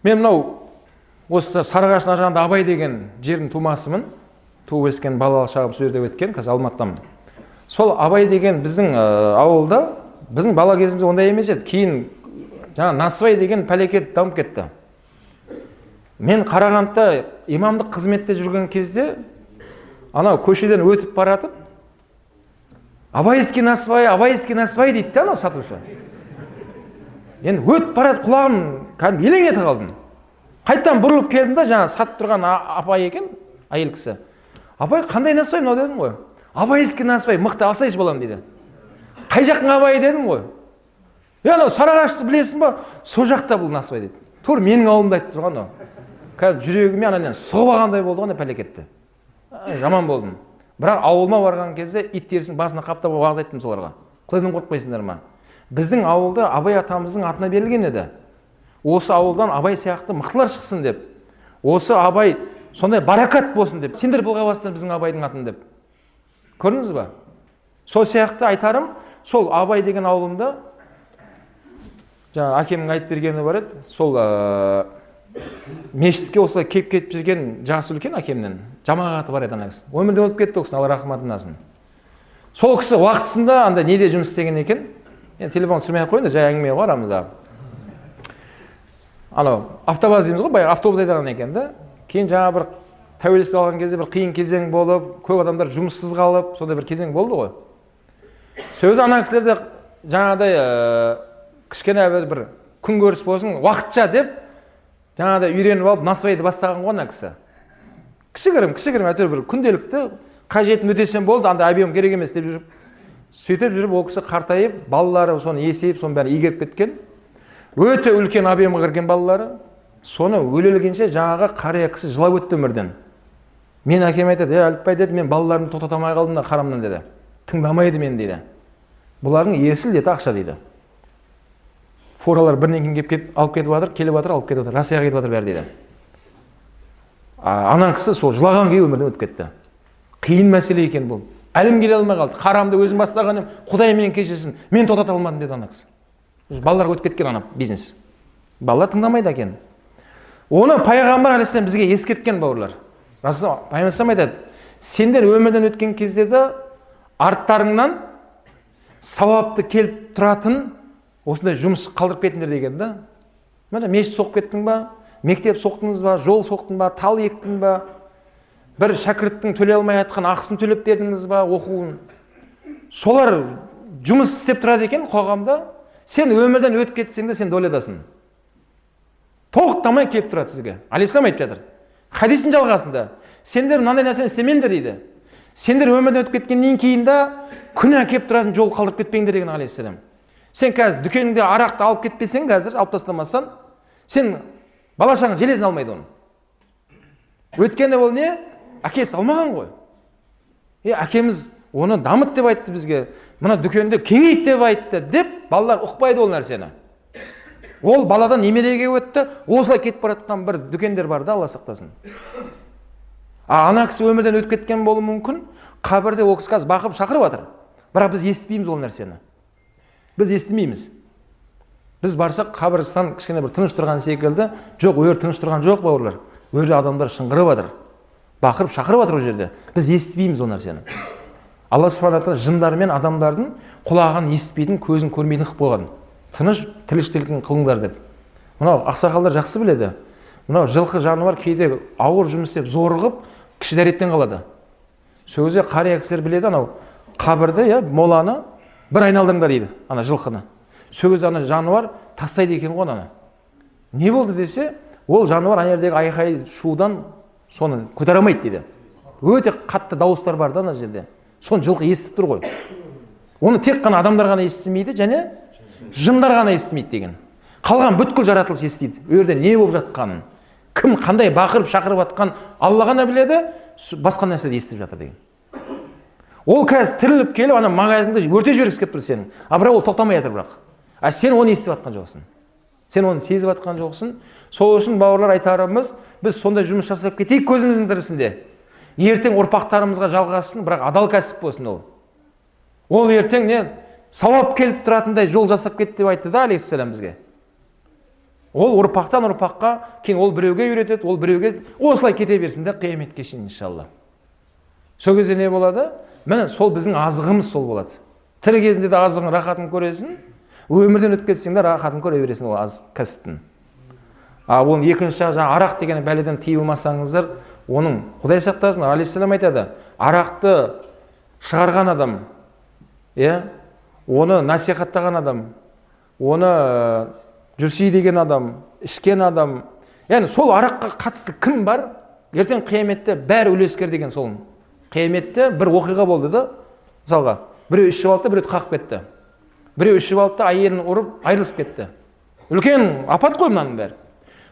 Мен мынау осы Сарыағаштың ар жағында Абай деген жердің тумасымын. Туып өскен, балалық шағым сол жерде өткен, қазір Алматыдамын. Сол Абай деген біздің ауылда, біздің бала кезімізде ондай емес еді. Кейін жаңа Насыбай деген пәлекет дамып кетті. Мен Қарағандыда имамдық қызметте жүрген кезде анау көшеден өтіп баратып, Абайский Насыбай дейді да анау сатушы. Енді өтіп барады, құлағым кәдімгі елең ете қалдым. Қайттан бұрылып келдім да, жаңа сатып тұрған апай екен, әйел кісі. Абай қандай Насыбай мынау дедім ғой. Абайский Насыбай, мықты алсайшы балам дейді. Қай жақтың Абайы дедім ғой. Анау Сарыағашты білесің ба? Сол жақта бұл Насыбай дейді. Тур менің ауылымда айтып тұрған ол. Қазір жүрегіме анан сұғып алғандай болды ғой пәлекетті. Жаман болдым. Бірақ ауылыма барған кезде ит терісін басына қаптап уағыз айттым соларға. Құдайдан қорықпайсыңдар ма? Біздің ауылда Абай атамыздың атына берілген еді. Осы ауылдан Абай сияқты мықтылар шықсын деп. Осы Абай сондай баракат болсын деп. Сендер былға бастыр біздің Абайдың атын деп. Көрдіңіз ба? Сол сияқты айтарым, сол Абай деген ауылымда жаңа әкемнің айтып бергені бар еді. Сол мешітке осылай кетіп жүрген жасы үлкен әкемнен жамағаты бар еді ана кісі. Өмірден өтіп кетті ол кісі, Алла рахматын алсын. Сол кісі уақытысында анда неде жұмыс істеген екен. Енді телефон түсірмей ақ қойыңдар, жай әңгіме ғой арамызда. Анау автобаз дейміз ғой, баяғы автобус айдаған екен да. Кейін жаңа бір тәуелсіздік алған кезде бір қиын кезең болып, көп адамдар жұмыссыз қалып, сондай бір кезең болды ғой. Сөзі ана кісілерде жаңағыдай кішкене бір күн көріс болсын, уақытша деп жаңағыдай үйреніп алып Насыбайды бастаған ғой ана кісі. Кішігірім әйтеуір бір күнделікті қажетін өтесем болды, анда объем керек емес деп жүріп, сөйтіп жүріп ол кісі қартайып, балалары соны есейіп, соны бәрін игеріп кеткен. Өте үлкен объемға кірген балалары. Соны өлелгенше жаңағы қария кісі жылап өтті өмірден. Мен әкем айтады, Әліпбай деді, мен балаларымды тоқтатамай қалдым да қарамнан деді. Тыңдамайды мен дейді. Бұлардың есіл деді, ақша дейді. Фуралар бірінен кейін алып кетіп жатыр, келіп жатыр, алып кетіп жатыр, Россияға кетіп жатыр бәрі дейді. Ана кісі сол жылаған күйі өмірден өтіп кетті. Қиын мәселе екен бұл. Әлім келе алмай қалды. Қарамды өзім бастаған, Құдай мен кешірсін, мен тоқтата алмадым деді ана кісі. Балаларға өтіп кеткен ана бизнес. Балалар тыңдамайды екен. Оны пайғамбар алейхиссалам бізге ескерткен бауырлар. Пайғамбар айтады, сендер өмірден өткен кезде де арттарыңнан сауапты келіп тұратын осындай жұмыс қалдырып кетіңдер деген да. Мешіт соқып кеттің ба, мектеп соқтыңыз ба, жол соқтың ба, тал ектің ба, бір шәкірттің төлей алмай жатқан ақысын төлеп бердіңіз ба, оқуын. Солар жұмыс істеп тұрады екен қоғамда. Сен өмірден өтіп кетсең де сен долядасын. Тоқтамай келіп тұрады сізге. Алейхиссалам айтып жатыр. Хадистің жалғасында сендер мынандай нәрсені істемеңдер дейді. Сендер өмірден өтіп кеткеннен кейін де күнә келіп тұратын жол қалдырып кетпеңдер деген алейхиссалам. Сен қазір дүкеніңде арақты алып кетпесең, қазір алып тастамасаң, сен балашағың железін алмайды оны. Өткені ол не? Әкесі алмаған ғой. Әкеміз оны дамыт деп айтты бізге. Мына дүкенді кеңейт деп айтты деп, балалар ұқпайды ол нәрсені. Ол баладан немереге өтті, осылай кетіп баратқан бір дүкендер бар да, Алла сақтасын. Ана кісі өмірден өтіп кеткен болуы мүмкін, қабірде ол кісі қазір бақып шақырып жатыр. Бірақ біз естімейміз ол нәрсені. Біз естімейміз. Біз барсақ қабірстан кішкене бір тыныш тұрған секілді, жоқ, өр тыныш тұрған жоқ бауырлар. Өр адамдар шыңғырып жатыр. Бақырып шақырып жатыр ол жерде. Біз естімейміз ол нәрсені. Алла субхана тағала жындар мен адамдардың құлағын естіпейтін, көзін көрмейтін қылып қойған. Тыныш тіршілігін қылыңдар деп. Мынау ақсақалдар жақсы біледі. Мынау жылқы жануар кейде ауыр жұмыс істеп зорығып, кіші дәреттен қалады. Сөзі қария кісілер біледі, анау қабірді, моланы бір айналдырыңдар дейді, ана жылқыны. Сөзі ана жануар тастайды екен ғой ана. Не болды десе, ол жануар ана жердегі айқай шудан соны көтере алмайды дейді. Өте қатты дауыстар бар да ана жерде. Соны жылқы естіп тұр ғой. Оны тек қана адамдар ғана естімейді, және жындар ғана естімейді деген. Қалған бүткіл жаратылыс естиді. Өрде не болып жатқанын, кім қандай бақырып шақырып жатқан Алла ғана біледі, басқа нәрсені естіп жатыр деген. Ол қазір тіріліп келіп, ана магазинді өрте жібергісі келіп тұр сенің. Бірақ ол тоқтамай жатыр бірақ. Сен оны естіп жатқан жоқсың. Сен оны сезіп жатқан жоқсың. Сол үшін бауырлар айтарымыз, біз сондай жұмыс жасап кетейік көзіміздің тірісінде. Ертең ұрпақтарымызға жалғасын, бірақ адал кәсіп болсын ол. Ол ертең не? Сауап келіп тұратындай жол жасап кет деп айтты да алейхиссалам бізге. Ол ұрпақтан ұрпаққа, кейін ол біреуге үйретеді, ол біреуге, осылай кете берсін де қияметке шейін иншалла. Сол кезде не болады? Міне сол біздің азығымыз сол болады. Тірі кезінде де азығың рахатын көресің, өмірден өтіп кетсең де рахатын көре бересің ол аз кәсіптің. Оның екінші жағы арақ деген бәледен тыйылмасаңыздар, оның Құдай сақтасын, алейхиссалам айтады, арақты шығарған адам, оны насихаттаған адам, оны жүрси деген адам, ішкен адам, яғни сол араққа қатысты кім бар? Ертең қияметте бәрі үлескер деген сол. Қияметте бір оқиға болды да, мысалға, біреу ішіп алды, біреу қағып кетті. Біреу ішіп алды, әйелін ұрып, айырылысып кетті. Үлкен апат қой мынаның бәрі.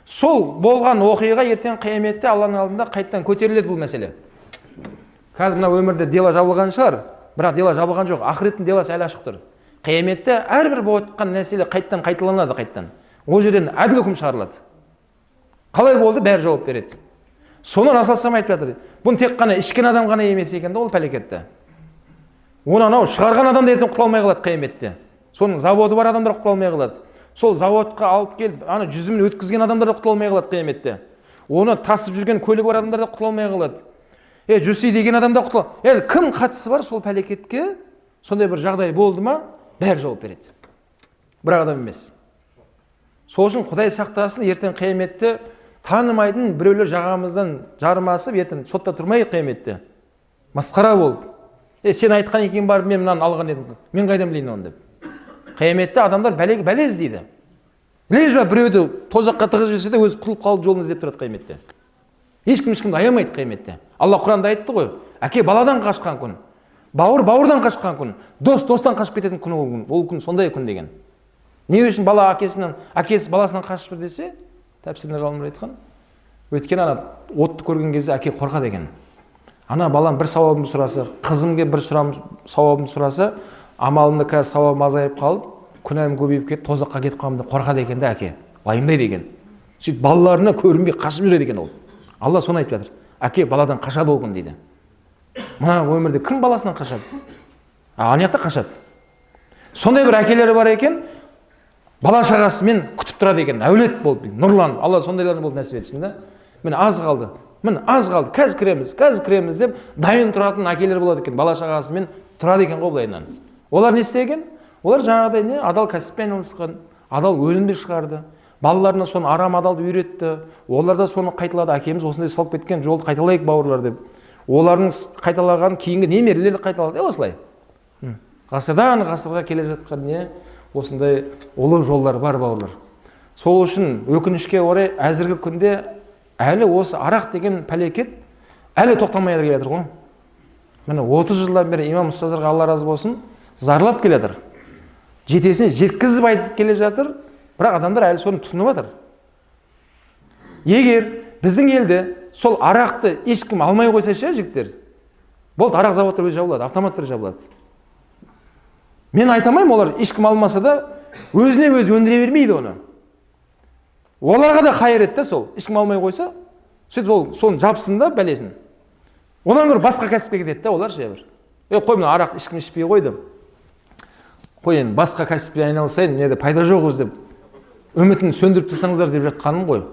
Сол болған оқиға ертең қияметте Алланың алдында қайттан көтеріледі бұл мәселе. Қазір мына өмірде дела жабылған шығар, бірақ дела жабылған жоқ, ақыреттің деласы әлі ашық тұр. Қияметте әрбір болып жатқан нәрселе қайттан қайталанады қайттан. Ол жерден әділ үкім шығарылады. Қалай болды, бәрі жауап береді. Соны Расул айтып жатыр. Бұны тек қана ішкен адам ғана емес екен де ол пәлекетті. Оны анау шығарған адам да ертең құтыла алмай қалады қияметте. Соның заводы бар адамдар құтыла алмай қалады. Сол заводқа алып келіп, ана жүзімін өткізген адамдар да құтыла алмай қалады қияметте. Оны тасып жүрген көлігі бар адамдар да құтыла алмай қалады. Жүрси деген адам да құтыла. Кім қатысы бар сол пәлекетке? Сондай бір жағдай болды ма, бәрі жауап береді. Бір адам емес. Сол үшін Құдай сақтасын, ертең қияметте танымайтын біреулер жағамыздан жармасып, ертең сотта тұрмай қияметте. Масқара болып. Сен айтқан екен барып, мен мынаны алған едім. Мен қайдан білейін оны деп. Қияметте адамдар бәле іздейді. Білесіз бе, біреуді тозаққа тығып жіберсе де өзі құтылып қалып жолын іздеп тұрады қияметте. Ешкімді аямайды қияметте. Алла Құранда айтты ғой, әке баладан қашқан күн, бауыр бауырдан қашқан күн, дос достан қашып кететін күн ол күн сондай күн деген. Не үшін бала әкесі баласынан қашып десе, тәпсірінде ғалымдар айтқан, өйткені ана отты көрген кезде әке қорқады екен. Ана балам бір сауабымды сұраса, қызымге бір сауабымды сұраса, амалымды қазір сауабым азайып қалып, күнәм көбейіп кетіп, тозаққа кетіп қаламын деп қорқады екен де әке. Уайымдайды екен. Сөйтіп балаларына көрінбей қашып жүреді екен ол. Алла соны айтып жатыр. Әке баладан қашады ол күн дейді. Мына өмірде кім баласынан қашады? Ана жақта қашады. Сондай бір әкелері бар екен, бала шағасымен күтіп тұрады екен, әулет болып, нұрланып. Алла сондайларын болып нәсіп етсін да. Міне аз қалды. Қазір кіреміз деп дайын тұратын әкелер болады екен, бала шағасымен тұрады екен ғой былайынан. Олар не істеген? Олар жаңағыдай не? Адал кәсіппен айналысқан, адал өнімді шығарды. Балаларына соны арам адалды үйретті. Олар да соны қайталады. Әкеміз осындай салып кеткен жолды қайталайық бауырлар деп. Олардың қайталаған кейінгі немерелері қайталады. Осылай. Ғасырдан ғасырға келе жатқан не? Осындай ұлы жолдар бар бауырлар. Сол үшін өкінішке орай әзіргі күнде әлі осы арақ деген пәлекет әлі тоқтамай келе жатыр ғой. Міне 30 жылдан бері имам ұстаздарға Алла разы болсын, зарлап келе жатыр. Жетесіне жеткізіп айтып келе жатыр, бірақ адамдар әлі соны тұтынып жатыр. Егер біздің елде сол арақты ешкім алмай қойса ше, жігіттер, болды, арақ заводтары өзі жабылады, автоматтар жабылады. Мен айтамаймын, олар ешкім алмаса да өзіне өзі өндіре бермейді оны. Оларға да қайыр етті сол, ешкім алмай қойса, сөйтіп ол соны жапсын да бәлесін. Одан көрі басқа кәсіпке кетеді да олар ше бір. Қой мына арақ ешкім ішпей қойды. Қой енді басқа кәсіппен айналысайын, неде пайда жоқ өзі деп. Үмітін сөндіріп тастаңыздар деп жатқаным ғой.